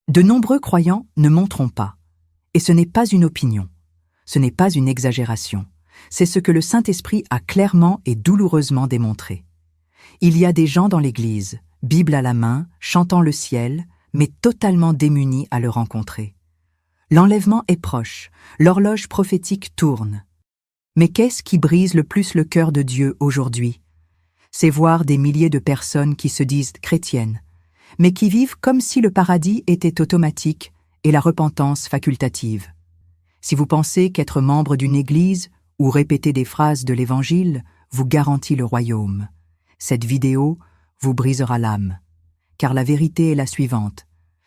De nombreux croyants ne montrent pas. Et ce n'est pas une opinion. Ce n'est pas une exagération. C'est ce que le Saint-Esprit a clairement et douloureusement démontré. Il y a des gens dans l'Église, Bible à la main, chantant le ciel, mais totalement démunis à le rencontrer. L'enlèvement est proche, l'horloge prophétique tourne. Mais qu'est-ce qui brise le plus le cœur de Dieu aujourd'hui? C'est voir des milliers de personnes qui se disent chrétiennes, mais qui vivent comme si le paradis était automatique et la repentance facultative. Si vous pensez qu'être membre d'une église ou répéter des phrases de l'Évangile vous garantit le royaume, cette vidéo vous brisera l'âme. Car la vérité est la suivante.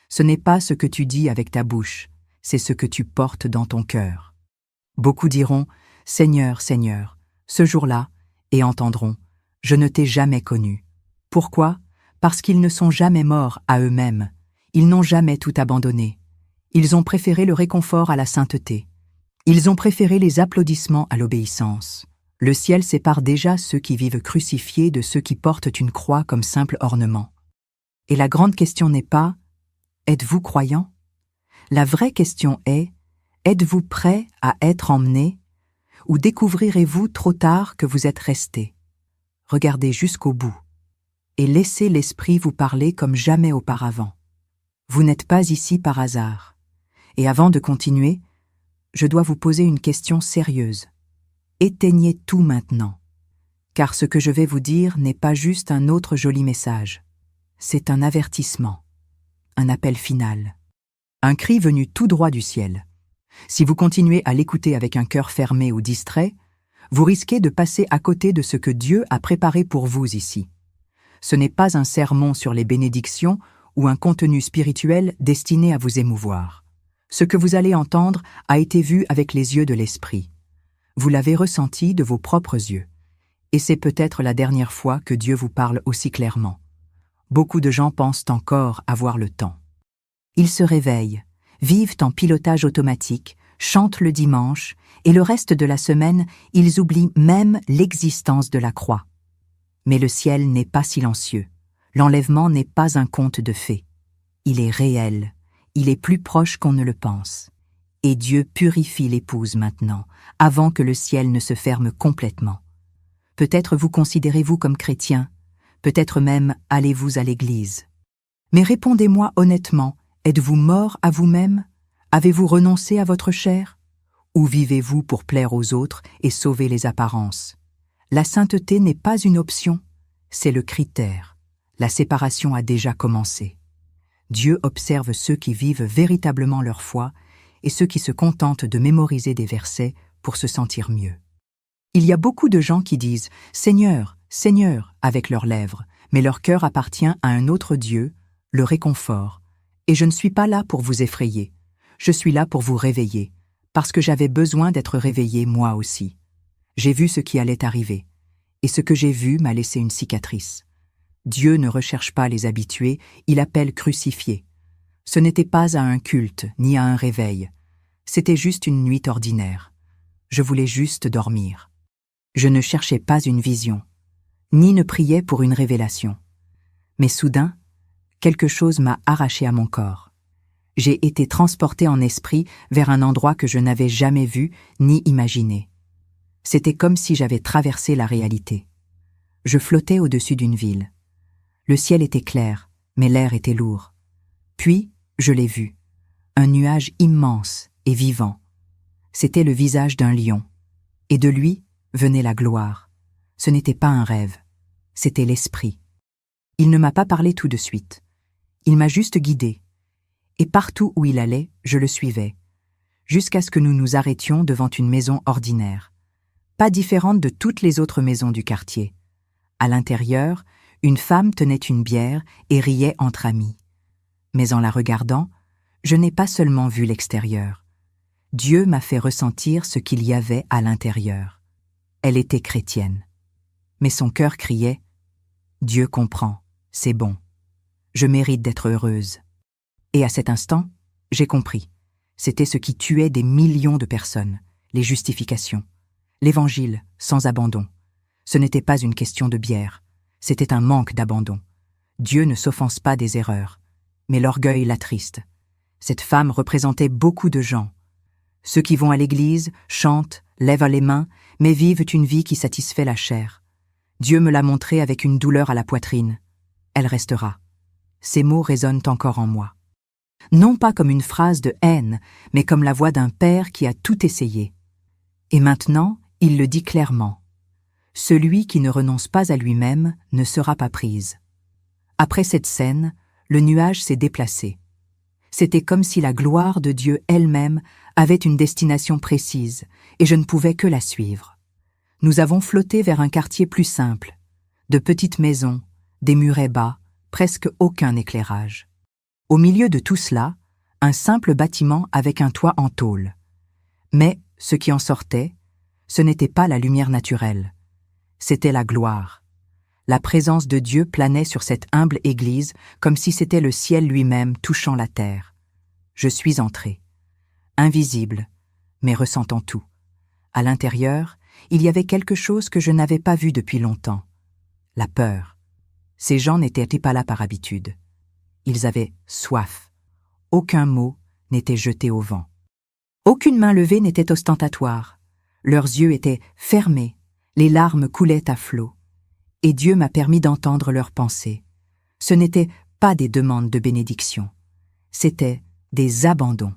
Ce n'est pas ce que tu dis avec ta bouche, c'est ce que tu portes dans ton cœur. Beaucoup diront « Seigneur, Seigneur », ce jour-là, et entendront « Je ne t'ai jamais connu ». Pourquoi? Parce qu'ils ne sont jamais morts à eux-mêmes. Ils n'ont jamais tout abandonné. Ils ont préféré le réconfort à la sainteté. Ils ont préféré les applaudissements à l'obéissance. Le ciel sépare déjà ceux qui vivent crucifiés de ceux qui portent une croix comme simple ornement. Et la grande question n'est pas « Êtes-vous croyant ?» La vraie question est « Êtes-vous prêt à être emmené ou découvrirez-vous trop tard que vous êtes resté ?» Regardez jusqu'au bout et laissez l'Esprit vous parler comme jamais auparavant. Vous n'êtes pas ici par hasard. Et avant de continuer, je dois vous poser une question sérieuse. Éteignez tout maintenant, car ce que je vais vous dire n'est pas juste un autre joli message. C'est un avertissement, un appel final, un cri venu tout droit du ciel. Si vous continuez à l'écouter avec un cœur fermé ou distrait, vous risquez de passer à côté de ce que Dieu a préparé pour vous ici. Ce n'est pas un sermon sur les bénédictions ou un contenu spirituel destiné à vous émouvoir. Ce que vous allez entendre a été vu avec les yeux de l'Esprit. Vous l'avez ressenti de vos propres yeux. Et c'est peut-être la dernière fois que Dieu vous parle aussi clairement. Beaucoup de gens pensent encore avoir le temps. Ils se réveillent, vivent en pilotage automatique, chantent le dimanche, et le reste de la semaine, ils oublient même l'existence de la croix. Mais le ciel n'est pas silencieux. L'enlèvement n'est pas un conte de fées. Il est réel. Il est plus proche qu'on ne le pense. Et Dieu purifie l'épouse maintenant, avant que le ciel ne se ferme complètement. Peut-être vous considérez-vous comme chrétien, peut-être même allez-vous à l'église. Mais répondez-moi honnêtement, êtes-vous mort à vous-même? Avez-vous renoncé à votre chair? Ou vivez-vous pour plaire aux autres et sauver les apparences? La sainteté n'est pas une option, c'est le critère. La séparation a déjà commencé. Dieu observe ceux qui vivent véritablement leur foi et ceux qui se contentent de mémoriser des versets pour se sentir mieux. Il y a beaucoup de gens qui disent « Seigneur, Seigneur » avec leurs lèvres, mais leur cœur appartient à un autre Dieu, le réconfort. Et je ne suis pas là pour vous effrayer, je suis là pour vous réveiller, parce que j'avais besoin d'être réveillé moi aussi. J'ai vu ce qui allait arriver, et ce que j'ai vu m'a laissé une cicatrice. Dieu ne recherche pas les habitués, il appelle crucifiés. Ce n'était pas à un culte, ni à un réveil. C'était juste une nuit ordinaire. Je voulais juste dormir. Je ne cherchais pas une vision, ni ne priais pour une révélation. Mais soudain, quelque chose m'a arraché à mon corps. J'ai été transporté en esprit vers un endroit que je n'avais jamais vu ni imaginé. C'était comme si j'avais traversé la réalité. Je flottais au-dessus d'une ville. Le ciel était clair, mais l'air était lourd. Puis, je l'ai vu. Un nuage immense et vivant. C'était le visage d'un lion. Et de lui venait la gloire. Ce n'était pas un rêve. C'était l'Esprit. Il ne m'a pas parlé tout de suite. Il m'a juste guidé. Et partout où il allait, je le suivais. Jusqu'à ce que nous nous arrêtions devant une maison ordinaire. Pas différente de toutes les autres maisons du quartier. À l'intérieur, une femme tenait une bière et riait entre amis. Mais en la regardant, je n'ai pas seulement vu l'extérieur. Dieu m'a fait ressentir ce qu'il y avait à l'intérieur. Elle était chrétienne. Mais son cœur criait « Dieu comprend, c'est bon. Je mérite d'être heureuse. » Et à cet instant, j'ai compris. C'était ce qui tuait des millions de personnes, les justifications. L'Évangile, sans abandon. Ce n'était pas une question de bière. C'était un manque d'abandon. Dieu ne s'offense pas des erreurs, mais l'orgueil l'attriste. Cette femme représentait beaucoup de gens. Ceux qui vont à l'église, chantent, lèvent les mains, mais vivent une vie qui satisfait la chair. Dieu me l'a montrée avec une douleur à la poitrine. Elle restera. Ces mots résonnent encore en moi. Non pas comme une phrase de haine, mais comme la voix d'un père qui a tout essayé. Et maintenant, il le dit clairement. Celui qui ne renonce pas à lui-même ne sera pas prise. Après cette scène, le nuage s'est déplacé. C'était comme si la gloire de Dieu elle-même avait une destination précise, et je ne pouvais que la suivre. Nous avons flotté vers un quartier plus simple, de petites maisons, des murets bas, presque aucun éclairage. Au milieu de tout cela, un simple bâtiment avec un toit en tôle. Mais ce qui en sortait, ce n'était pas la lumière naturelle, c'était la gloire. La présence de Dieu planait sur cette humble église comme si c'était le ciel lui-même touchant la terre. Je suis entré, invisible, mais ressentant tout. À l'intérieur, il y avait quelque chose que je n'avais pas vu depuis longtemps. La peur. Ces gens n'étaient pas là par habitude. Ils avaient soif. Aucun mot n'était jeté au vent. Aucune main levée n'était ostentatoire. Leurs yeux étaient fermés, les larmes coulaient à flots. Et Dieu m'a permis d'entendre leurs pensées. Ce n'étaient pas des demandes de bénédiction, c'étaient des abandons.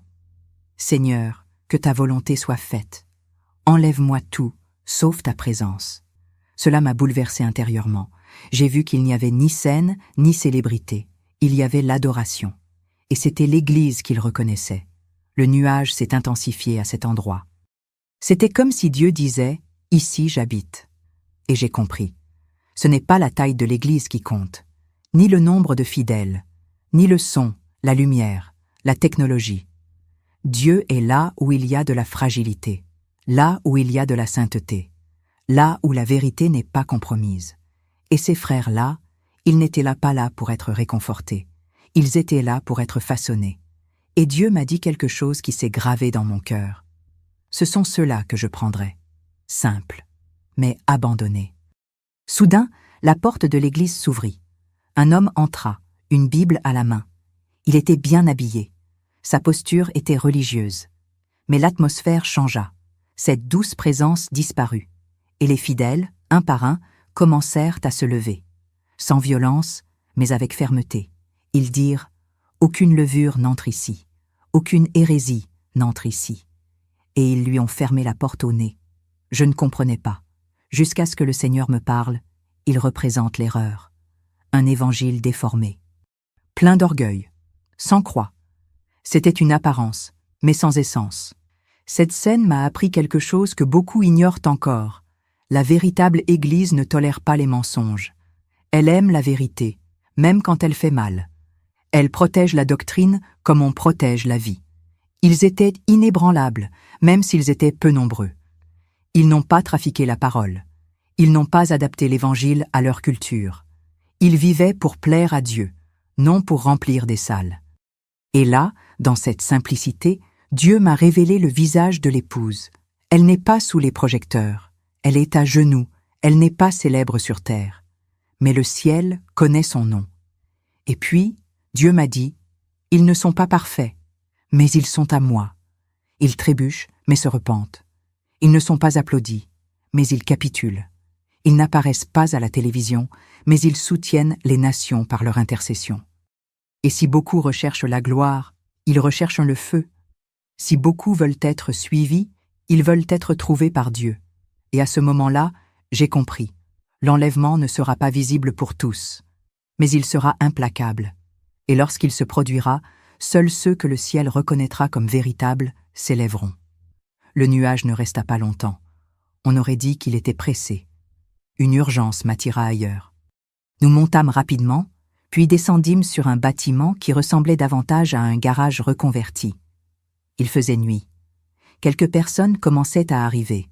Seigneur, que ta volonté soit faite. Enlève-moi tout, sauf ta présence. Cela m'a bouleversé intérieurement. J'ai vu qu'il n'y avait ni scène, ni célébrité. Il y avait l'adoration. Et c'était l'Église qu'il reconnaissait. Le nuage s'est intensifié à cet endroit. C'était comme si Dieu disait « Ici j'habite ». Et j'ai compris. Ce n'est pas la taille de l'Église qui compte, ni le nombre de fidèles, ni le son, la lumière, la technologie. Dieu est là où il y a de la fragilité, là où il y a de la sainteté, là où la vérité n'est pas compromise. Et ces frères-là, ils n'étaient pas là pour être réconfortés, ils étaient là pour être façonnés. Et Dieu m'a dit quelque chose qui s'est gravé dans mon cœur. Ce sont ceux-là que je prendrai, simples, mais abandonnés. Soudain, la porte de l'église s'ouvrit. Un homme entra, une Bible à la main. Il était bien habillé. Sa posture était religieuse. Mais l'atmosphère changea. Cette douce présence disparut. Et les fidèles, un par un, commencèrent à se lever. Sans violence, mais avec fermeté. Ils dirent « Aucune levure n'entre ici. Aucune hérésie n'entre ici. » Et ils lui ont fermé la porte au nez. Je ne comprenais pas. Jusqu'à ce que le Seigneur me parle, il représente l'erreur. Un évangile déformé. Plein d'orgueil, sans croix. C'était une apparence, mais sans essence. Cette scène m'a appris quelque chose que beaucoup ignorent encore. La véritable Église ne tolère pas les mensonges. Elle aime la vérité, même quand elle fait mal. Elle protège la doctrine comme on protège la vie. Ils étaient inébranlables, même s'ils étaient peu nombreux. Ils n'ont pas trafiqué la parole. Ils n'ont pas adapté l'Évangile à leur culture. Ils vivaient pour plaire à Dieu, non pour remplir des salles. Et là, dans cette simplicité, Dieu m'a révélé le visage de l'épouse. Elle n'est pas sous les projecteurs, elle est à genoux, elle n'est pas célèbre sur terre. Mais le ciel connaît son nom. Et puis, Dieu m'a dit, « Ils ne sont pas parfaits, mais ils sont à moi. Ils trébuchent, mais se repentent. Ils ne sont pas applaudis, mais ils capitulent. Ils n'apparaissent pas à la télévision, mais ils soutiennent les nations par leur intercession. Et si beaucoup recherchent la gloire, ils recherchent le feu. Si beaucoup veulent être suivis, ils veulent être trouvés par Dieu. Et à ce moment-là, j'ai compris. L'enlèvement ne sera pas visible pour tous, mais il sera implacable. Et lorsqu'il se produira, seuls ceux que le ciel reconnaîtra comme véritables s'élèveront. Le nuage ne resta pas longtemps. On aurait dit qu'il était pressé. Une urgence m'attira ailleurs. Nous montâmes rapidement, puis descendîmes sur un bâtiment qui ressemblait davantage à un garage reconverti. Il faisait nuit. Quelques personnes commençaient à arriver.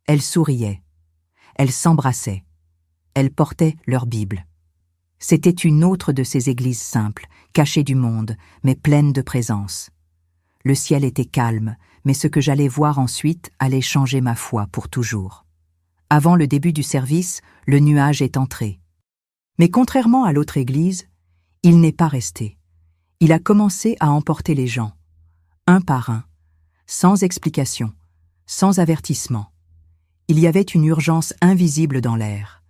Elles souriaient. Elles s'embrassaient. Elles portaient leur Bible. C'était une autre de ces églises simples, cachées du monde, mais pleines de présence. Le ciel était calme, mais ce que j'allais voir ensuite allait changer ma foi pour toujours. Avant le début du service, le nuage est entré. Mais contrairement à l'autre église, il n'est pas resté. Il a commencé à emporter les gens, un par un, sans explication, sans avertissement. Il y avait une urgence invisible dans l'air.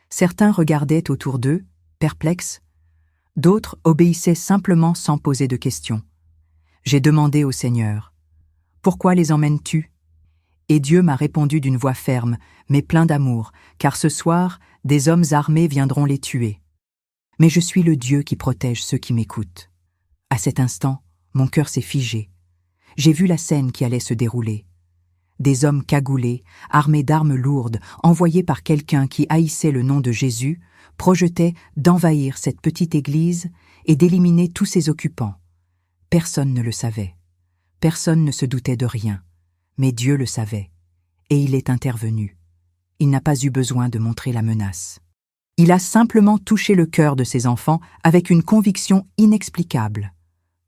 Certains regardaient autour d'eux, perplexes. D'autres obéissaient simplement sans poser de questions. J'ai demandé au Seigneur, « Pourquoi les emmènes-tu » Et Dieu m'a répondu d'une voix ferme, mais plein d'amour, car ce soir, des hommes armés viendront les tuer. Mais je suis le Dieu qui protège ceux qui m'écoutent. À cet instant, mon cœur s'est figé. J'ai vu la scène qui allait se dérouler. Des hommes cagoulés, armés d'armes lourdes, envoyés par quelqu'un qui haïssait le nom de Jésus, projetaient d'envahir cette petite église et d'éliminer tous ses occupants. Personne ne le savait. Personne ne se doutait de rien. Mais Dieu le savait. Et il est intervenu. Il n'a pas eu besoin de montrer la menace. Il a simplement touché le cœur de ses enfants avec une conviction inexplicable.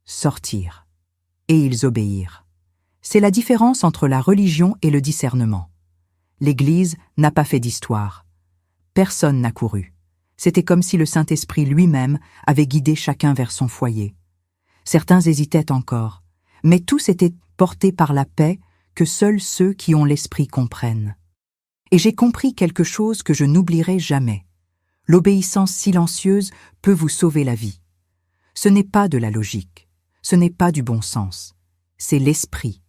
Sortir. Et ils obéirent. C'est la différence entre la religion et le discernement. L'Église n'a pas fait d'histoire. Personne n'a couru. C'était comme si le Saint-Esprit lui-même avait guidé chacun vers son foyer. Certains hésitaient encore, mais tous étaient portés par la paix que seuls ceux qui ont l'Esprit comprennent. Et j'ai compris quelque chose que je n'oublierai jamais. L'obéissance silencieuse peut vous sauver la vie. Ce n'est pas de la logique, ce n'est pas du bon sens, c'est l'Esprit.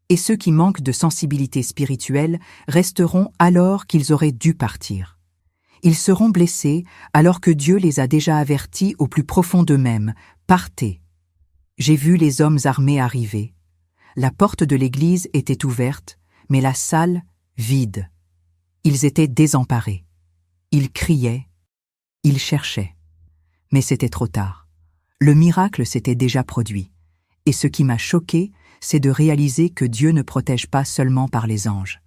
Et ceux qui manquent de sensibilité spirituelle resteront alors qu'ils auraient dû partir. Ils seront blessés alors que Dieu les a déjà avertis au plus profond d'eux-mêmes. Partez. J'ai vu les hommes armés arriver. La porte de l'église était ouverte, mais la salle vide. Ils étaient désemparés. Ils criaient. Ils cherchaient. Mais c'était trop tard. Le miracle s'était déjà produit. Et ce qui m'a choqué, c'est de réaliser que Dieu ne protège pas seulement par les anges.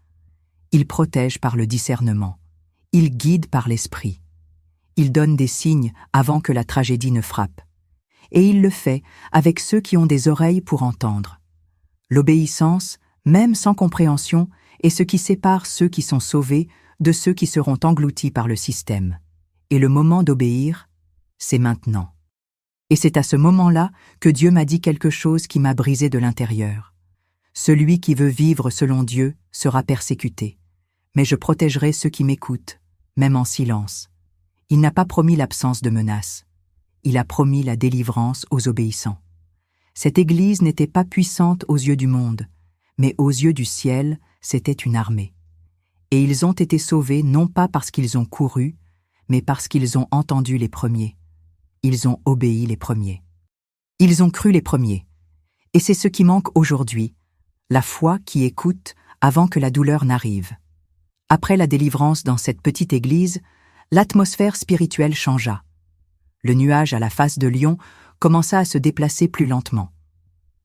Il protège par le discernement. Il guide par l'esprit. Il donne des signes avant que la tragédie ne frappe. Et il le fait avec ceux qui ont des oreilles pour entendre. L'obéissance, même sans compréhension, est ce qui sépare ceux qui sont sauvés de ceux qui seront engloutis par le système. Et le moment d'obéir, c'est maintenant. Et c'est à ce moment-là que Dieu m'a dit quelque chose qui m'a brisé de l'intérieur. Celui qui veut vivre selon Dieu sera persécuté. Mais je protégerai ceux qui m'écoutent, même en silence. Il n'a pas promis l'absence de menaces. Il a promis la délivrance aux obéissants. Cette Église n'était pas puissante aux yeux du monde, mais aux yeux du ciel, c'était une armée. Et ils ont été sauvés non pas parce qu'ils ont couru, mais parce qu'ils ont entendu les premiers. Ils ont obéi les premiers. Ils ont cru les premiers. Et c'est ce qui manque aujourd'hui, la foi qui écoute avant que la douleur n'arrive. Après la délivrance dans cette petite église, l'atmosphère spirituelle changea. Le nuage à la face de Lion commença à se déplacer plus lentement.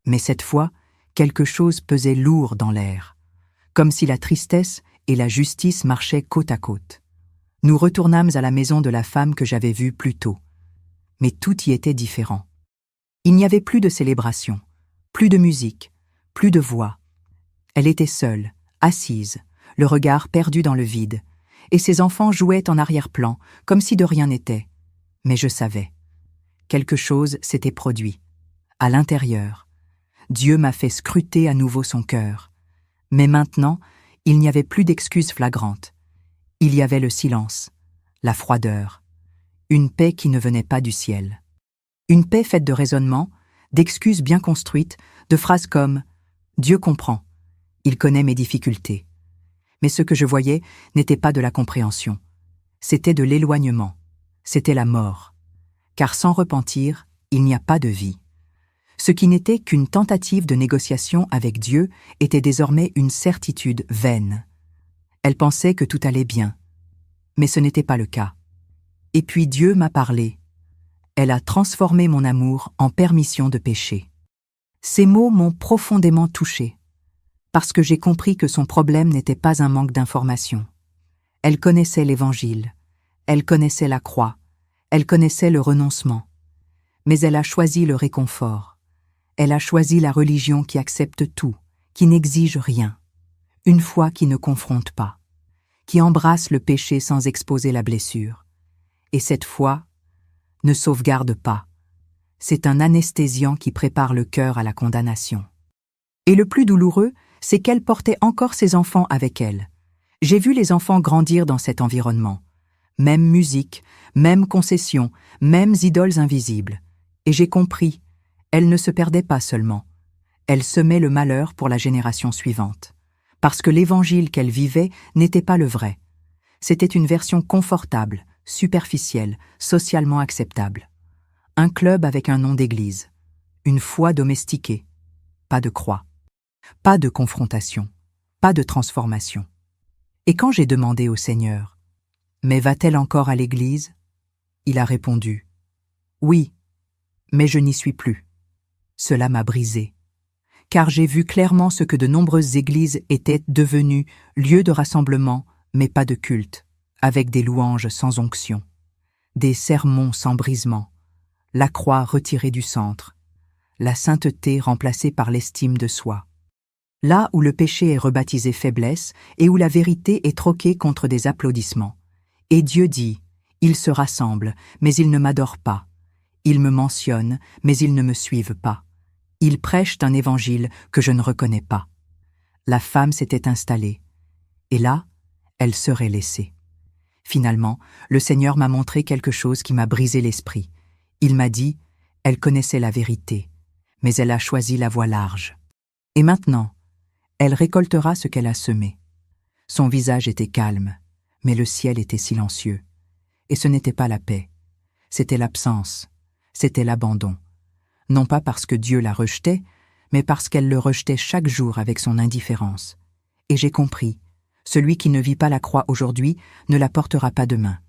Mais cette fois, quelque chose pesait lourd dans l'air, comme si la tristesse et la justice marchaient côte à côte. Nous retournâmes à la maison de la femme que j'avais vue plus tôt. Mais tout y était différent. Il n'y avait plus de célébration, plus de musique, plus de voix. Elle était seule, assise, le regard perdu dans le vide, et ses enfants jouaient en arrière-plan, comme si de rien n'était. Mais je savais. Quelque chose s'était produit. À l'intérieur, Dieu m'a fait scruter à nouveau son cœur. Mais maintenant, il n'y avait plus d'excuses flagrantes. Il y avait le silence, la froideur, une paix qui ne venait pas du ciel. Une paix faite de raisonnements, d'excuses bien construites, de phrases comme « Dieu comprend, il connaît mes difficultés ». Mais ce que je voyais n'était pas de la compréhension. C'était de l'éloignement. C'était la mort. Car sans repentir, il n'y a pas de vie. Ce qui n'était qu'une tentative de négociation avec Dieu était désormais une certitude vaine. Elle pensait que tout allait bien. Mais ce n'était pas le cas. Et puis Dieu m'a parlé. Elle a transformé mon amour en permission de pécher. Ces mots m'ont profondément touchée, parce que j'ai compris que son problème n'était pas un manque d'information. Elle connaissait l'Évangile, elle connaissait la croix, elle connaissait le renoncement. Mais elle a choisi le réconfort. Elle a choisi la religion qui accepte tout, qui n'exige rien. Une foi qui ne confronte pas, qui embrasse le péché sans exposer la blessure. Et cette foi ne sauvegarde pas. c'est un anesthésiant qui prépare le cœur à la condamnation. Et le plus douloureux, c'est qu'elle portait encore ses enfants avec elle. J'ai vu les enfants grandir dans cet environnement. Même musique, même concessions, mêmes idoles invisibles. Et j'ai compris, elle ne se perdait pas seulement. Elle semait le malheur pour la génération suivante. Parce que l'évangile qu'elle vivait n'était pas le vrai. C'était une version confortable, superficielle, socialement acceptable. Un club avec un nom d'église. Une foi domestiquée. Pas de croix. Pas de confrontation. Pas de transformation. Et quand j'ai demandé au Seigneur, « Mais va-t-elle encore à l'église ?» Il a répondu, « Oui, mais je n'y suis plus. » Cela m'a brisé. Car j'ai vu clairement ce que de nombreuses églises étaient devenues, lieux de rassemblement, mais pas de culte, avec des louanges sans onction, des sermons sans brisement, la croix retirée du centre, la sainteté remplacée par l'estime de soi. Là où le péché est rebaptisé faiblesse et où la vérité est troquée contre des applaudissements. Et Dieu dit, « Ils se rassemblent, mais ils ne m'adorent pas. Ils me mentionnent, mais ils ne me suivent pas. Ils prêchent un évangile que je ne reconnais pas. » La femme s'était installée. Et là, elle serait laissée. Finalement, le Seigneur m'a montré quelque chose qui m'a brisé l'esprit. Il m'a dit, elle connaissait la vérité, mais elle a choisi la voie large. Et maintenant, elle récoltera ce qu'elle a semé. Son visage était calme, mais le ciel était silencieux. Et ce n'était pas la paix, c'était l'absence, c'était l'abandon. Non pas parce que Dieu la rejetait, mais parce qu'elle le rejetait chaque jour avec son indifférence. Et j'ai compris, celui qui ne vit pas la croix aujourd'hui ne la portera pas demain.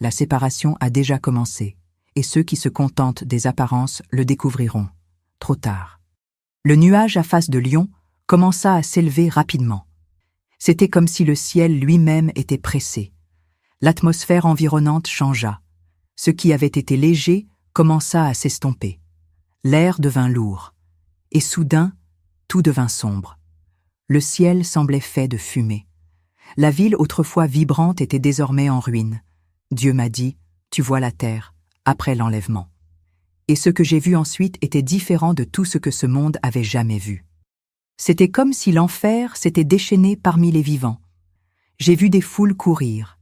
La séparation a déjà commencé, et ceux qui se contentent des apparences le découvriront. Trop tard. Le nuage à face de lion commença à s'élever rapidement. C'était comme si le ciel lui-même était pressé. L'atmosphère environnante changea. Ce qui avait été léger commença à s'estomper. L'air devint lourd. Et soudain, tout devint sombre. Le ciel semblait fait de fumée. La ville autrefois vibrante était désormais en ruine. Dieu m'a dit, « Tu vois la terre, après l'enlèvement. » Et ce que j'ai vu ensuite était différent de tout ce que ce monde avait jamais vu. C'était comme si l'enfer s'était déchaîné parmi les vivants. J'ai vu des foules courir,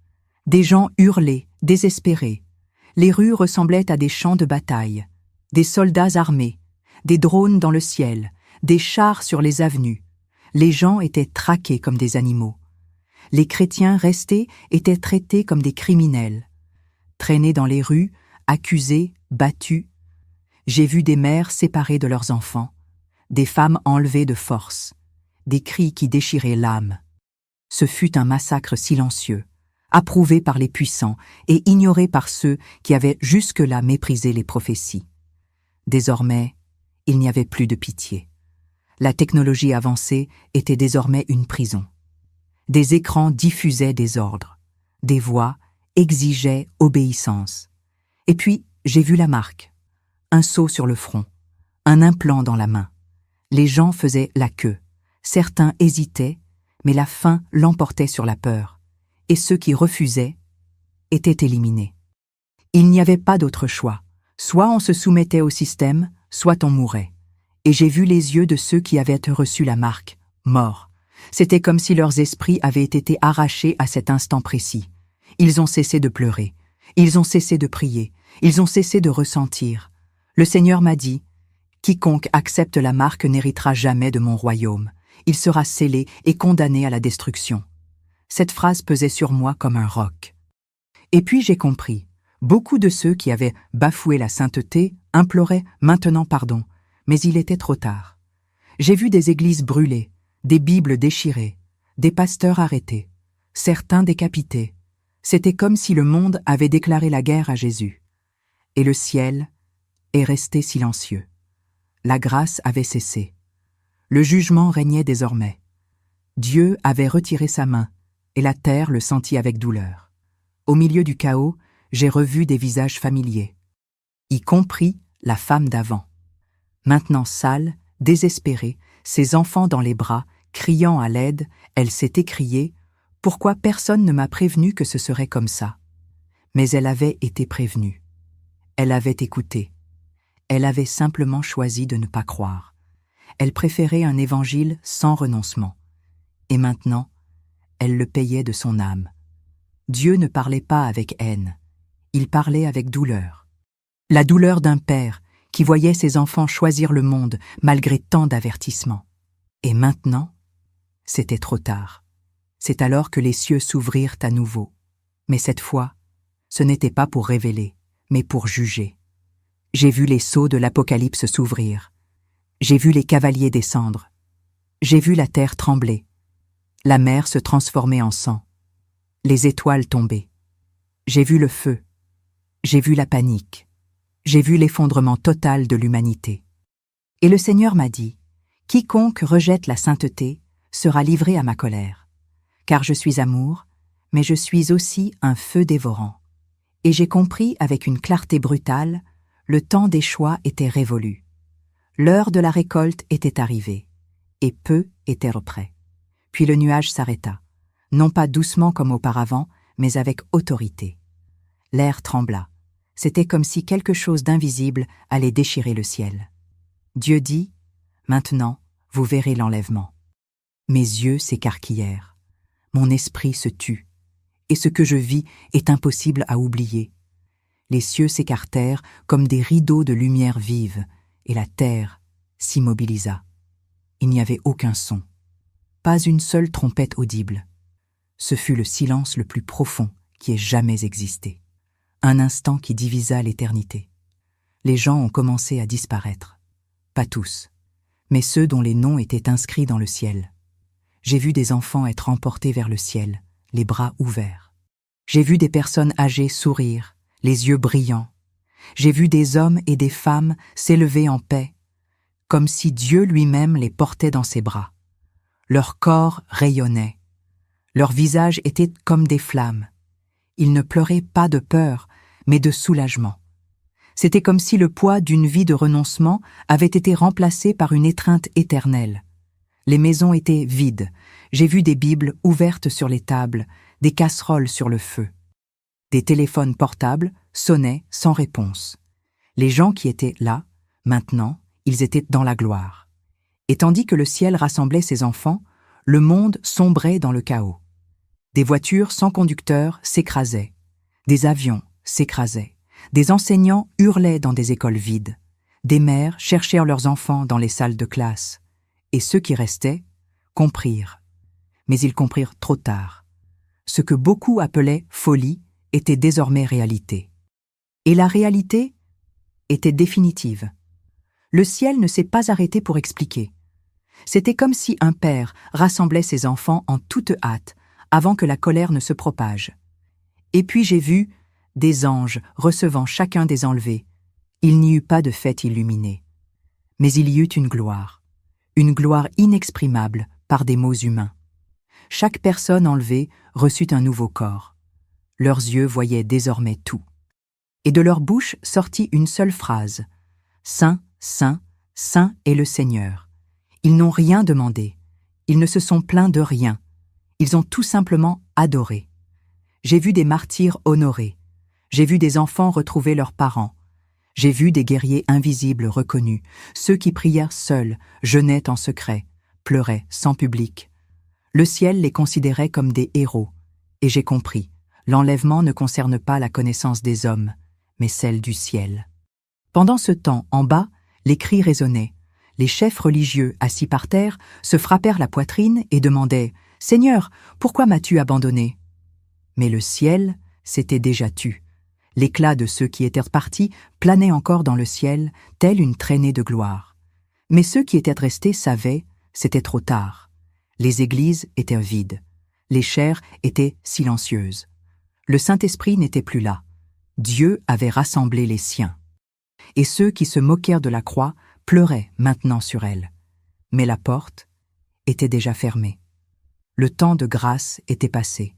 des gens hurler, désespérés. Les rues ressemblaient à des champs de bataille, des soldats armés, des drones dans le ciel, des chars sur les avenues. Les gens étaient traqués comme des animaux. Les chrétiens restés étaient traités comme des criminels. Traînés dans les rues, accusés, battus. J'ai vu des mères séparées de leurs enfants, des femmes enlevées de force, des cris qui déchiraient l'âme. Ce fut un massacre silencieux, approuvé par les puissants et ignoré par ceux qui avaient jusque-là méprisé les prophéties. Désormais, il n'y avait plus de pitié. La technologie avancée était désormais une prison. Des écrans diffusaient des ordres, des voix exigeaient obéissance. Et puis, j'ai vu la marque, un sceau sur le front, un implant dans la main. Les gens faisaient la queue. Certains hésitaient, mais la faim l'emportait sur la peur. Et ceux qui refusaient étaient éliminés. Il n'y avait pas d'autre choix. Soit on se soumettait au système, soit on mourait. Et j'ai vu les yeux de ceux qui avaient reçu la marque, morts. C'était comme si leurs esprits avaient été arrachés à cet instant précis. Ils ont cessé de pleurer. Ils ont cessé de prier. Ils ont cessé de ressentir. Le Seigneur m'a dit, « Quiconque accepte la marque n'héritera jamais de mon royaume. Il sera scellé et condamné à la destruction. » Cette phrase pesait sur moi comme un roc. Et puis j'ai compris. Beaucoup de ceux qui avaient bafoué la sainteté imploraient maintenant pardon, mais il était trop tard. J'ai vu des églises brûlées, des Bibles déchirées, des pasteurs arrêtés, certains décapités. C'était comme si le monde avait déclaré la guerre à Jésus. Et le ciel est resté silencieux. La grâce avait cessé. Le jugement régnait désormais. Dieu avait retiré sa main, et la terre le sentit avec douleur. Au milieu du chaos, j'ai revu des visages familiers, y compris la femme d'avant. Maintenant sale, désespérée, ses enfants dans les bras, criant à l'aide, elle s'est écriée « Pourquoi personne ne m'a prévenu que ce serait comme ça ?» Mais elle avait été prévenue. Elle avait écouté. Elle avait simplement choisi de ne pas croire. Elle préférait un évangile sans renoncement. Et maintenant, elle le payait de son âme. Dieu ne parlait pas avec haine, il parlait avec douleur. La douleur d'un père qui voyait ses enfants choisir le monde malgré tant d'avertissements. Et maintenant, c'était trop tard. C'est alors que les cieux s'ouvrirent à nouveau. Mais cette fois, ce n'était pas pour révéler, mais pour juger. J'ai vu les sceaux de l'Apocalypse s'ouvrir. J'ai vu les cavaliers descendre. J'ai vu la terre trembler. La mer se transformer en sang. Les étoiles tomber. J'ai vu le feu. J'ai vu la panique. J'ai vu l'effondrement total de l'humanité. Et le Seigneur m'a dit, « Quiconque rejette la sainteté sera livré à ma colère. Car je suis amour, mais je suis aussi un feu dévorant. » Et j'ai compris avec une clarté brutale, le temps des choix était révolu. L'heure de la récolte était arrivée, et peu étaient prêts. Puis le nuage s'arrêta, non pas doucement comme auparavant, mais avec autorité. L'air trembla. C'était comme si quelque chose d'invisible allait déchirer le ciel. Dieu dit, « Maintenant, vous verrez l'enlèvement. » Mes yeux s'écarquillèrent. Mon esprit se tut. Et ce que je vis est impossible à oublier. Les cieux s'écartèrent comme des rideaux de lumière vive, et la terre s'immobilisa. Il n'y avait aucun son. Pas une seule trompette audible. Ce fut le silence le plus profond qui ait jamais existé. Un instant qui divisa l'éternité. Les gens ont commencé à disparaître. Pas tous, mais ceux dont les noms étaient inscrits dans le ciel. J'ai vu des enfants être emportés vers le ciel, les bras ouverts. J'ai vu des personnes âgées sourire, les yeux brillants. J'ai vu des hommes et des femmes s'élever en paix, comme si Dieu lui-même les portait dans ses bras. Leur corps rayonnait. Leurs visages étaient comme des flammes. Ils ne pleuraient pas de peur, mais de soulagement. C'était comme si le poids d'une vie de renoncement avait été remplacé par une étreinte éternelle. Les maisons étaient vides. J'ai vu des Bibles ouvertes sur les tables, des casseroles sur le feu. Des téléphones portables sonnaient sans réponse. Les gens qui étaient là, maintenant, ils étaient dans la gloire. Et tandis que le ciel rassemblait ses enfants, le monde sombrait dans le chaos. Des voitures sans conducteur s'écrasaient. Des avions s'écrasaient. Des enseignants hurlaient dans des écoles vides. Des mères cherchèrent leurs enfants dans les salles de classe. Et ceux qui restaient comprirent. Mais ils comprirent trop tard. Ce que beaucoup appelaient folie était désormais réalité. Et la réalité était définitive. Le ciel ne s'est pas arrêté pour expliquer. C'était comme si un père rassemblait ses enfants en toute hâte avant que la colère ne se propage. Et puis j'ai vu des anges recevant chacun des enlevés. Il n'y eut pas de fête illuminée. Mais il y eut une gloire inexprimable par des mots humains. Chaque personne enlevée reçut un nouveau corps. Leurs yeux voyaient désormais tout. Et de leur bouche sortit une seule phrase. « Saint, Saint, Saint est le Seigneur. » Ils n'ont rien demandé. Ils ne se sont plaints de rien. Ils ont tout simplement adoré. J'ai vu des martyrs honorés. J'ai vu des enfants retrouver leurs parents. J'ai vu des guerriers invisibles reconnus, ceux qui prièrent seuls, jeûnaient en secret, pleuraient sans public. Le ciel les considérait comme des héros. Et j'ai compris, l'enlèvement ne concerne pas la connaissance des hommes, mais celle du ciel. Pendant ce temps, en bas, les cris résonnaient. Les chefs religieux, assis par terre, se frappèrent la poitrine et demandaient « Seigneur, pourquoi m'as-tu abandonné ?» Mais le ciel s'était déjà tu. L'éclat de ceux qui étaient partis planait encore dans le ciel, telle une traînée de gloire. Mais ceux qui étaient restés savaient, c'était trop tard. Les églises étaient vides. Les chaires étaient silencieuses. Le Saint-Esprit n'était plus là. Dieu avait rassemblé les siens. Et ceux qui se moquèrent de la croix pleuraient maintenant sur elle. Mais la porte était déjà fermée. Le temps de grâce était passé.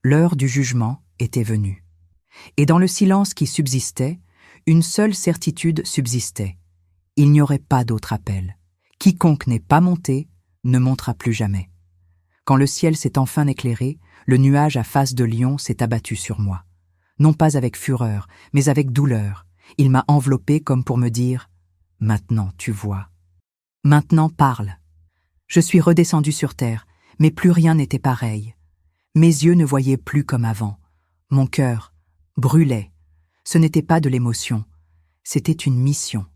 L'heure du jugement était venue. Et dans le silence qui subsistait, une seule certitude subsistait. Il n'y aurait pas d'autre appel. Quiconque n'est pas monté ne montera plus jamais. Quand le ciel s'est enfin éclairé, le nuage à face de lion s'est abattu sur moi. Non pas avec fureur, mais avec douleur. Il m'a enveloppé comme pour me dire Maintenant tu vois. Maintenant parle. Je suis redescendu sur terre, mais plus rien n'était pareil. Mes yeux ne voyaient plus comme avant. Mon cœur brûlait. Ce n'était pas de l'émotion, c'était une mission.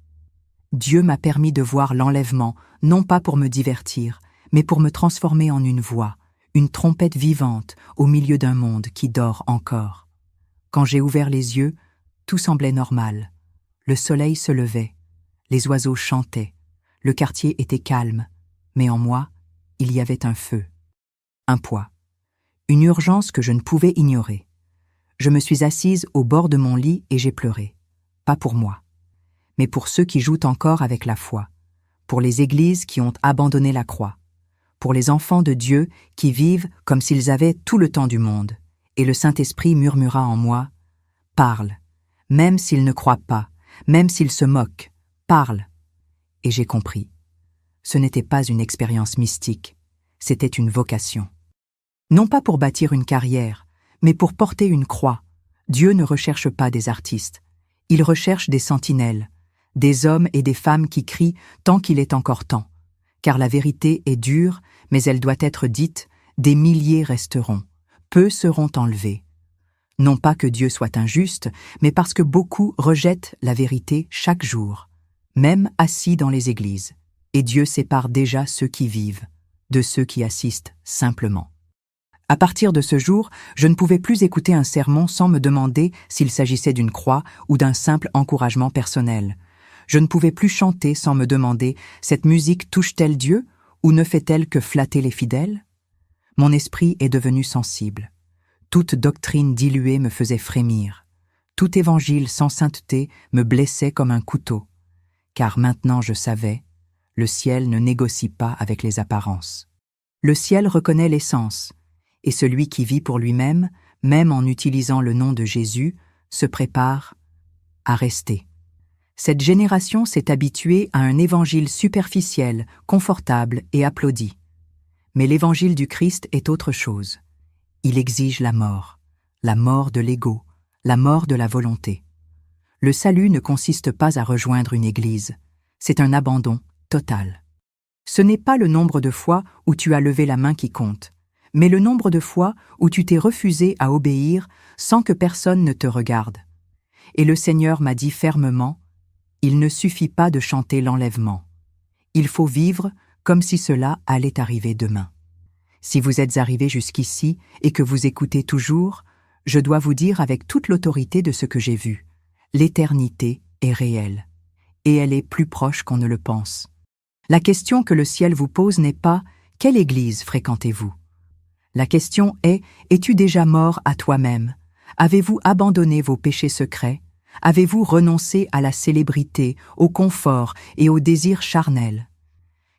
Dieu m'a permis de voir l'enlèvement, non pas pour me divertir, mais pour me transformer en une voix, une trompette vivante au milieu d'un monde qui dort encore. Quand j'ai ouvert les yeux, tout semblait normal. Le soleil se levait, les oiseaux chantaient, le quartier était calme, mais en moi, il y avait un feu, un poids, une urgence que je ne pouvais ignorer. Je me suis assise au bord de mon lit et j'ai pleuré. Pas pour moi, mais pour ceux qui jouent encore avec la foi, pour les églises qui ont abandonné la croix, pour les enfants de Dieu qui vivent comme s'ils avaient tout le temps du monde. Et le Saint-Esprit murmura en moi, « Parle, même s'ils ne croient pas, même s'ils se moquent, parle. » Et j'ai compris. Ce n'était pas une expérience mystique, c'était une vocation. Non pas pour bâtir une carrière, mais pour porter une croix. Dieu ne recherche pas des artistes. Il recherche des sentinelles, des hommes et des femmes qui crient tant qu'il est encore temps. Car la vérité est dure, mais elle doit être dite, des milliers resteront, peu seront enlevés. Non pas que Dieu soit injuste, mais parce que beaucoup rejettent la vérité chaque jour, même assis dans les églises. Et Dieu sépare déjà ceux qui vivent, de ceux qui assistent simplement. À partir de ce jour, je ne pouvais plus écouter un sermon sans me demander s'il s'agissait d'une croix ou d'un simple encouragement personnel. Je ne pouvais plus chanter sans me demander « cette musique touche-t-elle Dieu ou ne fait-elle que flatter les fidèles ?» Mon esprit est devenu sensible. Toute doctrine diluée me faisait frémir. Tout évangile sans sainteté me blessait comme un couteau. Car maintenant je savais, le ciel ne négocie pas avec les apparences. Le ciel reconnaît l'essence. Et celui qui vit pour lui-même, même en utilisant le nom de Jésus, se prépare à rester. Cette génération s'est habituée à un évangile superficiel, confortable et applaudi. Mais l'évangile du Christ est autre chose. Il exige la mort de l'ego, la mort de la volonté. Le salut ne consiste pas à rejoindre une église, c'est un abandon total. Ce n'est pas le nombre de fois où tu as levé la main qui compte, mais le nombre de fois où tu t'es refusé à obéir sans que personne ne te regarde. Et le Seigneur m'a dit fermement, « Il ne suffit pas de chanter l'enlèvement. Il faut vivre comme si cela allait arriver demain. » Si vous êtes arrivé jusqu'ici et que vous écoutez toujours, je dois vous dire avec toute l'autorité de ce que j'ai vu. L'éternité est réelle, et elle est plus proche qu'on ne le pense. La question que le ciel vous pose n'est pas « Quelle église fréquentez-vous » La question est « Es-tu déjà mort à toi-même? Avez-vous abandonné vos péchés secrets? Avez-vous renoncé à la célébrité, au confort et au désir charnel?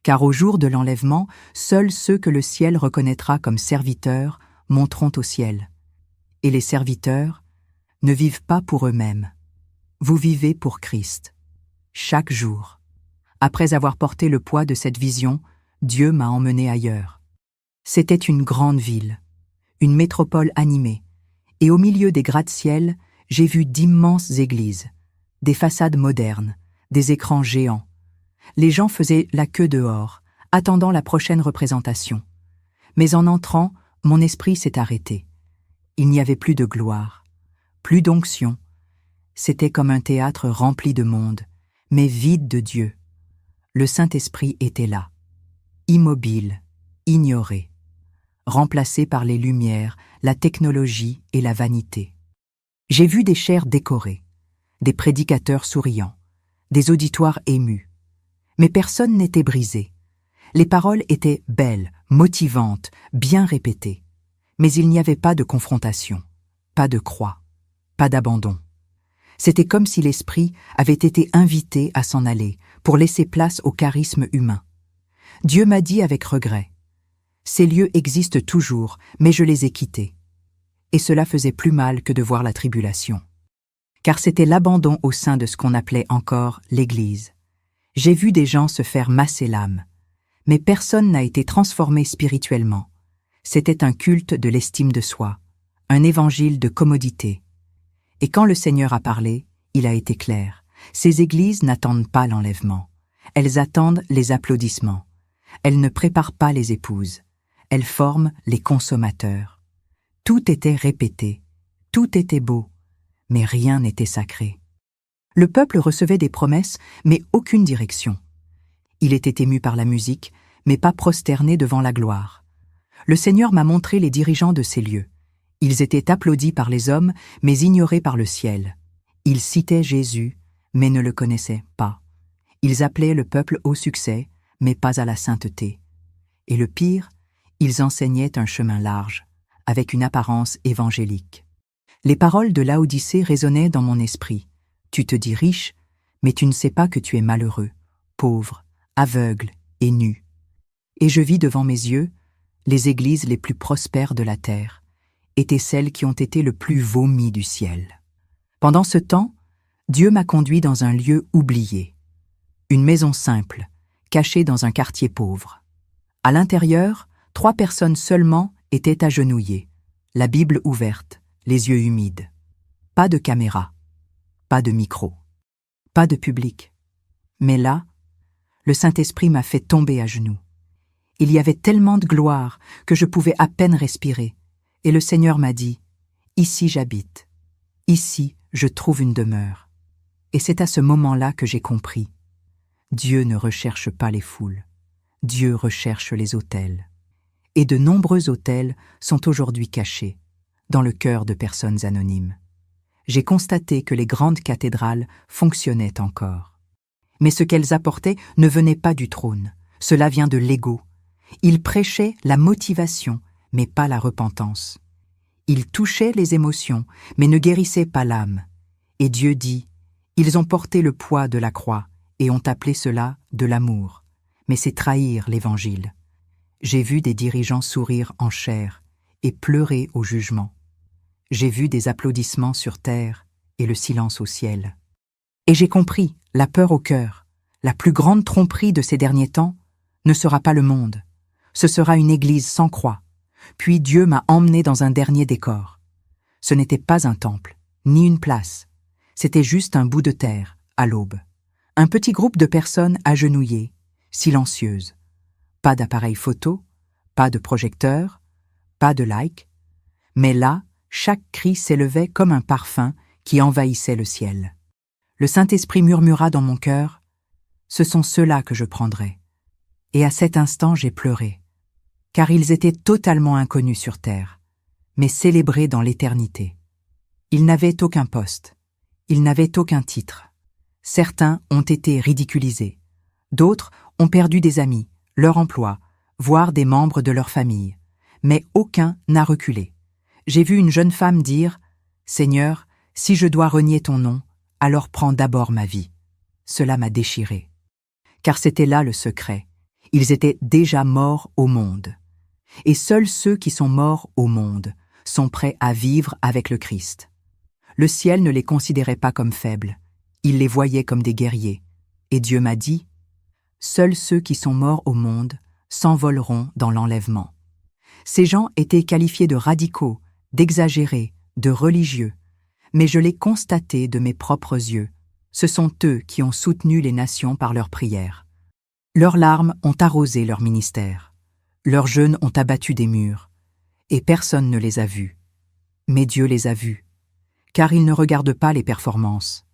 Car au jour de l'enlèvement, seuls ceux que le ciel reconnaîtra comme serviteurs monteront au ciel. Et les serviteurs ne vivent pas pour eux-mêmes. Vous vivez pour Christ. Chaque jour. Après avoir porté le poids de cette vision, Dieu m'a emmené ailleurs. C'était une grande ville, une métropole animée, et au milieu des gratte-ciel, j'ai vu d'immenses églises, des façades modernes, des écrans géants. Les gens faisaient la queue dehors, attendant la prochaine représentation. Mais en entrant, mon esprit s'est arrêté. Il n'y avait plus de gloire, plus d'onction. C'était comme un théâtre rempli de monde, mais vide de Dieu. Le Saint-Esprit était là, immobile, ignoré, remplacé par les lumières, la technologie et la vanité. J'ai vu des chairs décorées, des prédicateurs souriants, des auditoires émus. Mais personne n'était brisé. Les paroles étaient belles, motivantes, bien répétées. Mais il n'y avait pas de confrontation, pas de croix, pas d'abandon. C'était comme si l'esprit avait été invité à s'en aller pour laisser place au charisme humain. Dieu m'a dit avec regret, « Ces lieux existent toujours, mais je les ai quittés. » Et cela faisait plus mal que de voir la tribulation. Car c'était l'abandon au sein de ce qu'on appelait encore l'Église. J'ai vu des gens se faire masser l'âme, mais personne n'a été transformé spirituellement. C'était un culte de l'estime de soi, un évangile de commodité. Et quand le Seigneur a parlé, il a été clair. Ces églises n'attendent pas l'enlèvement. Elles attendent les applaudissements. Elles ne préparent pas les épouses. Elles forment les consommateurs. Tout était répété, tout était beau, mais rien n'était sacré. Le peuple recevait des promesses, mais aucune direction. Il était ému par la musique, mais pas prosterné devant la gloire. Le Seigneur m'a montré les dirigeants de ces lieux. Ils étaient applaudis par les hommes, mais ignorés par le ciel. Ils citaient Jésus, mais ne le connaissaient pas. Ils appelaient le peuple au succès, mais pas à la sainteté. Et le pire, ils enseignaient un chemin large, avec une apparence évangélique. Les paroles de Laodicée résonnaient dans mon esprit. Tu te dis riche, mais tu ne sais pas que tu es malheureux, pauvre, aveugle et nu. Et je vis devant mes yeux, les églises les plus prospères de la terre étaient celles qui ont été le plus vomies du ciel. Pendant ce temps, Dieu m'a conduit dans un lieu oublié, une maison simple, cachée dans un quartier pauvre. À l'intérieur, 3 personnes seulement étaient agenouillées, la Bible ouverte, les yeux humides. Pas de caméra, pas de micro, pas de public. Mais là, le Saint-Esprit m'a fait tomber à genoux. Il y avait tellement de gloire que je pouvais à peine respirer, et le Seigneur m'a dit, « Ici j'habite, ici je trouve une demeure. » Et c'est à ce moment-là que j'ai compris. Dieu ne recherche pas les foules, Dieu recherche les autels. Et de nombreux autels sont aujourd'hui cachés, dans le cœur de personnes anonymes. J'ai constaté que les grandes cathédrales fonctionnaient encore. Mais ce qu'elles apportaient ne venait pas du trône, cela vient de l'ego. Ils prêchaient la motivation, mais pas la repentance. Ils touchaient les émotions, mais ne guérissaient pas l'âme. Et Dieu dit, « Ils ont porté le poids de la croix et ont appelé cela de l'amour. » Mais c'est trahir l'Évangile. J'ai vu des dirigeants sourire en chair et pleurer au jugement. J'ai vu des applaudissements sur terre et le silence au ciel. Et j'ai compris, la peur au cœur, la plus grande tromperie de ces derniers temps ne sera pas le monde. Ce sera une église sans croix. Puis Dieu m'a emmené dans un dernier décor. Ce n'était pas un temple, ni une place. C'était juste un bout de terre, à l'aube. Un petit groupe de personnes agenouillées, silencieuses. Pas d'appareil photo, pas de projecteur, pas de like. Mais là, chaque cri s'élevait comme un parfum qui envahissait le ciel. Le Saint-Esprit murmura dans mon cœur, « Ce sont ceux-là que je prendrai. » Et à cet instant, j'ai pleuré, car ils étaient totalement inconnus sur terre, mais célébrés dans l'éternité. Ils n'avaient aucun poste, ils n'avaient aucun titre. Certains ont été ridiculisés, d'autres ont perdu des amis, leur emploi, voire des membres de leur famille, mais aucun n'a reculé. J'ai vu une jeune femme dire « Seigneur, si je dois renier ton nom, alors prends d'abord ma vie. » Cela m'a déchiré. Car c'était là le secret. Ils étaient déjà morts au monde. Et seuls ceux qui sont morts au monde sont prêts à vivre avec le Christ. Le ciel ne les considérait pas comme faibles. Il les voyait comme des guerriers. Et Dieu m'a dit « Seuls ceux qui sont morts au monde s'envoleront dans l'enlèvement. » Ces gens étaient qualifiés de radicaux, d'exagérés, de religieux. Mais je l'ai constaté de mes propres yeux. Ce sont eux qui ont soutenu les nations par leurs prières. Leurs larmes ont arrosé leur ministère. Leurs jeûnes ont abattu des murs. Et personne ne les a vus. Mais Dieu les a vus. Car il ne regarde pas les performances.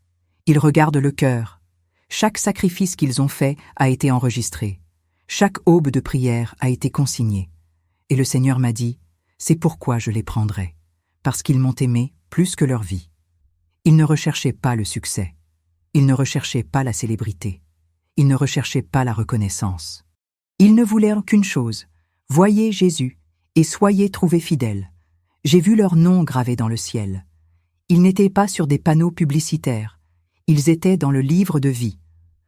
Il regarde le cœur. Chaque sacrifice qu'ils ont fait a été enregistré. Chaque aube de prière a été consignée. Et le Seigneur m'a dit, c'est pourquoi je les prendrai, parce qu'ils m'ont aimé plus que leur vie. Ils ne recherchaient pas le succès. Ils ne recherchaient pas la célébrité. Ils ne recherchaient pas la reconnaissance. Ils ne voulaient qu'une chose, voyez Jésus et soyez trouvés fidèles. J'ai vu leur nom gravé dans le ciel. Ils n'étaient pas sur des panneaux publicitaires. Ils étaient dans le livre de vie.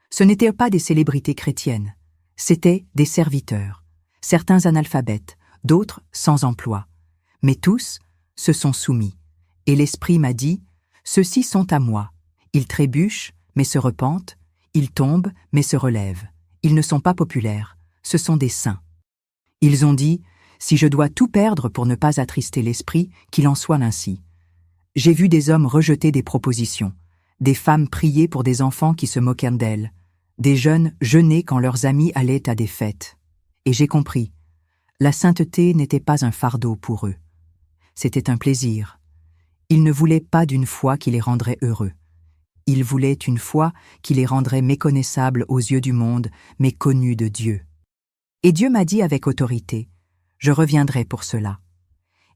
Ce n'étaient pas des célébrités chrétiennes. C'étaient des serviteurs. Certains analphabètes, d'autres sans emploi. Mais tous se sont soumis. Et l'Esprit m'a dit, « Ceux-ci sont à moi. Ils trébuchent, mais se repentent. Ils tombent, mais se relèvent. Ils ne sont pas populaires. Ce sont des saints. » Ils ont dit, « Si je dois tout perdre pour ne pas attrister l'Esprit, qu'il en soit ainsi. » J'ai vu des hommes rejeter des propositions, Des femmes priaient pour des enfants qui se moquaient d'elles. Des jeunes jeûnaient quand leurs amis allaient à des fêtes. Et j'ai compris, la sainteté n'était pas un fardeau pour eux. C'était un plaisir. Ils ne voulaient pas d'une foi qui les rendrait heureux. Ils voulaient une foi qui les rendrait méconnaissables aux yeux du monde, mais connus de Dieu. Et Dieu m'a dit avec autorité, « Je reviendrai pour cela. »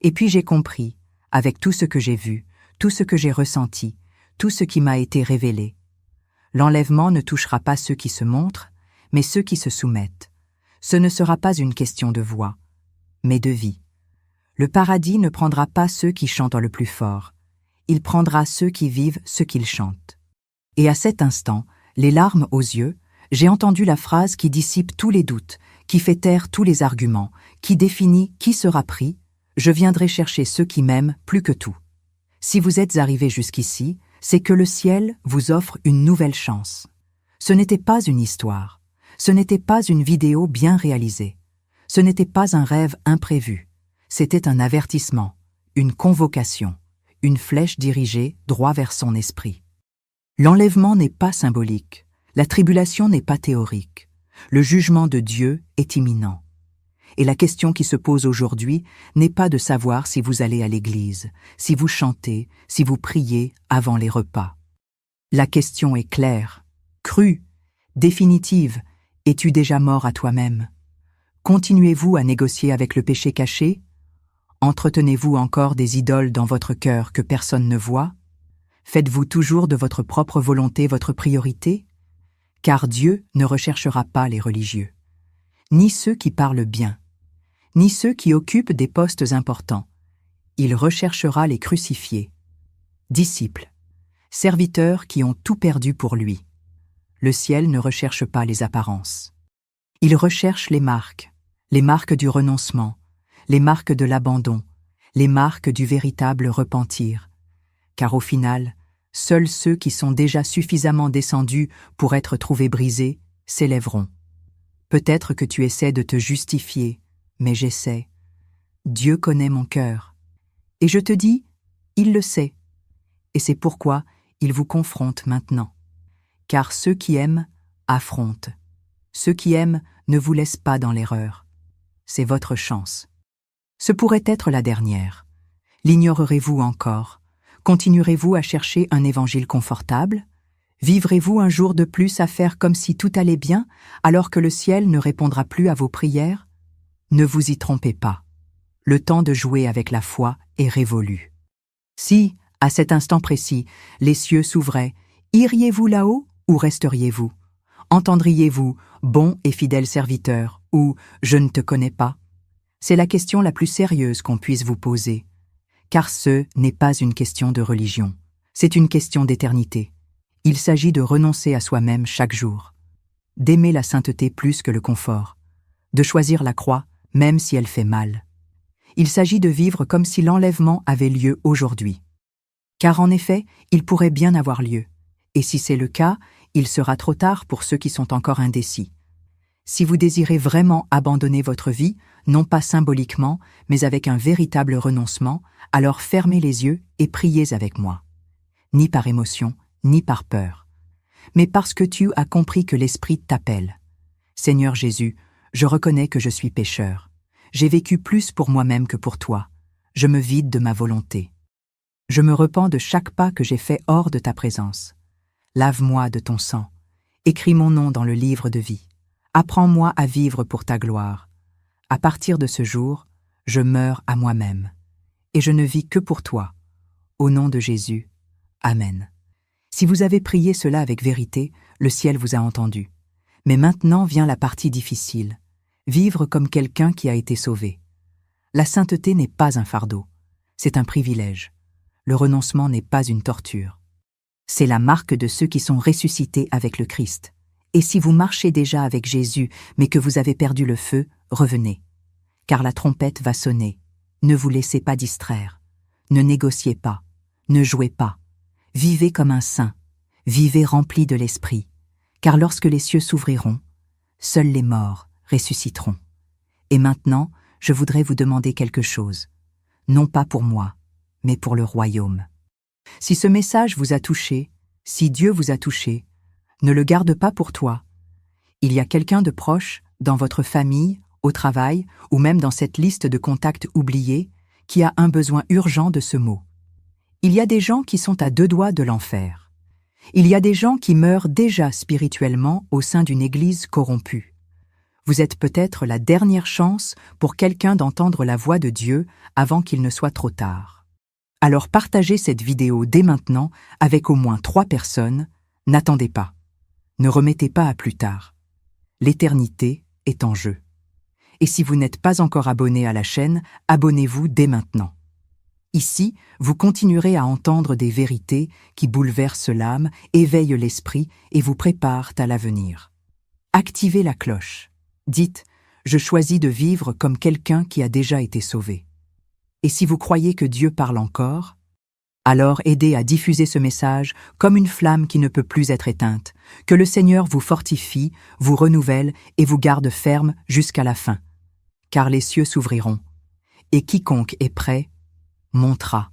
Et puis j'ai compris, avec tout ce que j'ai vu, tout ce que j'ai ressenti, tout ce qui m'a été révélé. L'enlèvement ne touchera pas ceux qui se montrent, mais ceux qui se soumettent. Ce ne sera pas une question de voix, mais de vie. Le paradis ne prendra pas ceux qui chantent le plus fort. Il prendra ceux qui vivent ce qu'ils chantent. Et à cet instant, les larmes aux yeux, j'ai entendu la phrase qui dissipe tous les doutes, qui fait taire tous les arguments, qui définit qui sera pris. Je viendrai chercher ceux qui m'aiment plus que tout. Si vous êtes arrivés jusqu'ici, c'est que le ciel vous offre une nouvelle chance. Ce n'était pas une histoire, ce n'était pas une vidéo bien réalisée, ce n'était pas un rêve imprévu, c'était un avertissement, une convocation, une flèche dirigée droit vers son esprit. L'enlèvement n'est pas symbolique, la tribulation n'est pas théorique, le jugement de Dieu est imminent. Et la question qui se pose aujourd'hui n'est pas de savoir si vous allez à l'église, si vous chantez, si vous priez avant les repas. La question est claire, crue, définitive. Es-tu déjà mort à toi-même? Continuez-vous à négocier avec le péché caché? Entretenez-vous encore des idoles dans votre cœur que personne ne voit? Faites-vous toujours de votre propre volonté votre priorité? Car Dieu ne recherchera pas les religieux, ni ceux qui parlent bien, ni ceux qui occupent des postes importants. Il recherchera les crucifiés, disciples, serviteurs qui ont tout perdu pour lui. Le ciel ne recherche pas les apparences. Il recherche les marques du renoncement, les marques de l'abandon, les marques du véritable repentir. Car au final, seuls ceux qui sont déjà suffisamment descendus pour être trouvés brisés s'élèveront. Peut-être que tu essaies de te justifier, mais j'essaie. Dieu connaît mon cœur. Et je te dis, il le sait. Et c'est pourquoi il vous confronte maintenant. Car ceux qui aiment affrontent. Ceux qui aiment ne vous laissent pas dans l'erreur. C'est votre chance. Ce pourrait être la dernière. L'ignorerez-vous encore? Continuerez-vous à chercher un évangile confortable? Vivrez-vous un jour de plus à faire comme si tout allait bien, alors que le ciel ne répondra plus à vos prières? Ne vous y trompez pas. Le temps de jouer avec la foi est révolu. Si, à cet instant précis, les cieux s'ouvraient, iriez-vous là-haut ou resteriez-vous? Entendriez-vous « bon et fidèle serviteur » ou « je ne te connais pas » ? C'est la question la plus sérieuse qu'on puisse vous poser. Car ce n'est pas une question de religion, c'est une question d'éternité. Il s'agit de renoncer à soi-même chaque jour, d'aimer la sainteté plus que le confort, de choisir la croix même si elle fait mal. Il s'agit de vivre comme si l'enlèvement avait lieu aujourd'hui. Car en effet, il pourrait bien avoir lieu. Et si c'est le cas, il sera trop tard pour ceux qui sont encore indécis. Si vous désirez vraiment abandonner votre vie, non pas symboliquement, mais avec un véritable renoncement, alors fermez les yeux et priez avec moi. Ni par émotion, ni par peur, mais parce que tu as compris que l'Esprit t'appelle. Seigneur Jésus, je reconnais que je suis pécheur. J'ai vécu plus pour moi-même que pour toi. Je me vide de ma volonté. Je me repens de chaque pas que j'ai fait hors de ta présence. Lave-moi de ton sang. Écris mon nom dans le livre de vie. Apprends-moi à vivre pour ta gloire. À partir de ce jour, je meurs à moi-même. Et je ne vis que pour toi. Au nom de Jésus. Amen. Si vous avez prié cela avec vérité, le ciel vous a entendu. Mais maintenant vient la partie difficile. Vivre comme quelqu'un qui a été sauvé. La sainteté n'est pas un fardeau, c'est un privilège. Le renoncement n'est pas une torture. C'est la marque de ceux qui sont ressuscités avec le Christ. Et si vous marchez déjà avec Jésus, mais que vous avez perdu le feu, revenez. Car la trompette va sonner. Ne vous laissez pas distraire. Ne négociez pas. Ne jouez pas. Vivez comme un saint. Vivez rempli de l'Esprit. Car lorsque les cieux s'ouvriront, seuls les morts ressusciteront. Et maintenant, je voudrais vous demander quelque chose. Non pas pour moi, mais pour le royaume. Si ce message vous a touché, Si Dieu vous a touché, ne le garde pas pour toi. Il y a quelqu'un de proche, dans votre famille, au travail, ou même dans cette liste de contacts oubliés, qui a un besoin urgent de ce mot. Il y a des gens qui sont à 2 doigts de l'enfer. Il y a des gens qui meurent déjà spirituellement au sein d'une église corrompue. Vous êtes peut-être la dernière chance pour quelqu'un d'entendre la voix de Dieu avant qu'il ne soit trop tard. Alors partagez cette vidéo dès maintenant avec au moins 3 personnes. N'attendez pas. Ne remettez pas à plus tard. L'éternité est en jeu. Et si vous n'êtes pas encore abonné à la chaîne, abonnez-vous dès maintenant. Ici, vous continuerez à entendre des vérités qui bouleversent l'âme, éveillent l'esprit et vous préparent à l'avenir. Activez la cloche. Dites « Je choisis de vivre comme quelqu'un qui a déjà été sauvé ». Et si vous croyez que Dieu parle encore, alors aidez à diffuser ce message comme une flamme qui ne peut plus être éteinte. Que le Seigneur vous fortifie, vous renouvelle et vous garde ferme jusqu'à la fin. Car les cieux s'ouvriront, et quiconque est prêt montera.